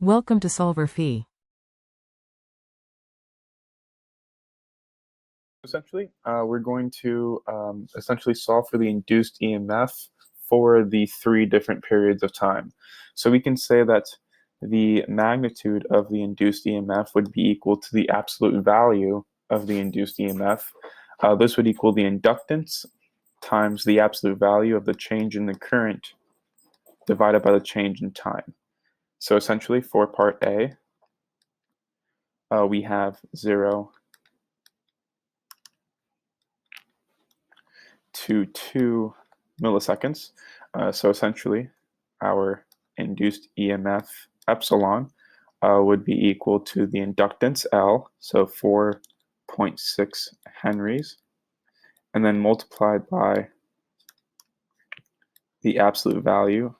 Welcome to solverfy. Essentially, we're going to essentially solve for the induced EMF for the three different periods of time. So we can say that the magnitude of the induced EMF would be equal to the absolute value of the induced EMF. This would equal the inductance times the absolute value of the change in the current divided by the change in time. So essentially, for part A, we have 0 to 2 milliseconds. So essentially, our induced EMF epsilon would be equal to the inductance L, so 4.6 henries, and then multiplied by the absolute value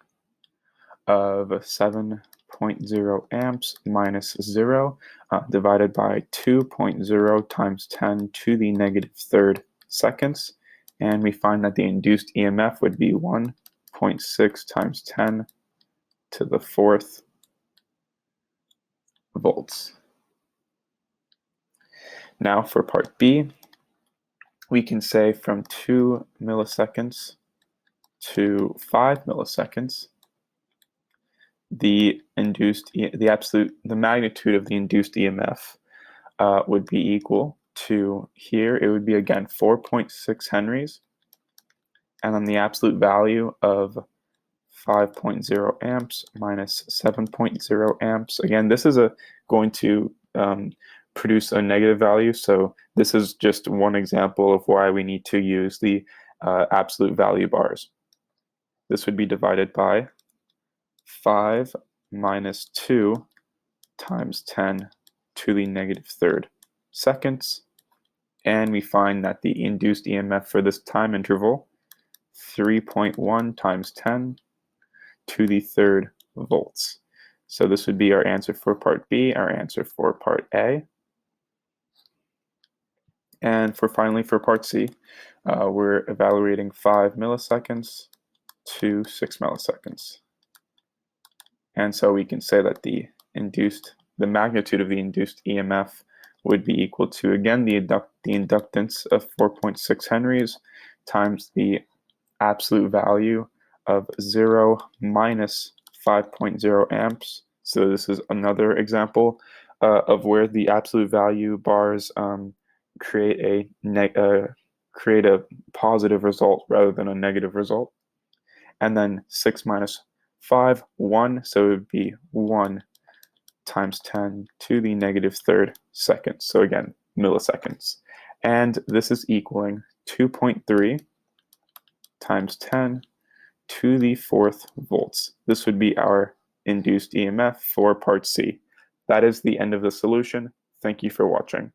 of 7.0 amps minus 0 divided by 2.0 times 10 to the negative third seconds. And we find that the induced EMF would be 1.6 times 10 to the fourth volts. Now for part B, we can say from 2 milliseconds to 5 milliseconds, the magnitude of the induced EMF would be equal to, here it would be again 4.6 henries, and then the absolute value of 5.0 amps minus 7.0 amps. Again, this is going to produce a negative value, so this is just one example of why we need to use the absolute value bars. This would be divided by 5 minus 2 times 10 to the negative third seconds, and we find that the induced EMF for this time interval, 3.1 times 10 to the third volts. So this would be our answer for part B, our answer for part A. And finally for part C, we're evaluating 5 milliseconds to 6 milliseconds. And so we can say that the magnitude of the induced EMF would be equal to, again, the inductance of 4.6 henries times the absolute value of 0 minus 5.0 amps. So this is another example of where the absolute value bars create a positive result rather than a negative result. And then 6 minus 5, 1, so it would be 1 times 10 to the negative third seconds, so again, milliseconds. And this is equaling 2.3 times 10 to the fourth volts. This would be our induced EMF for part C. That is the end of the solution. Thank you for watching.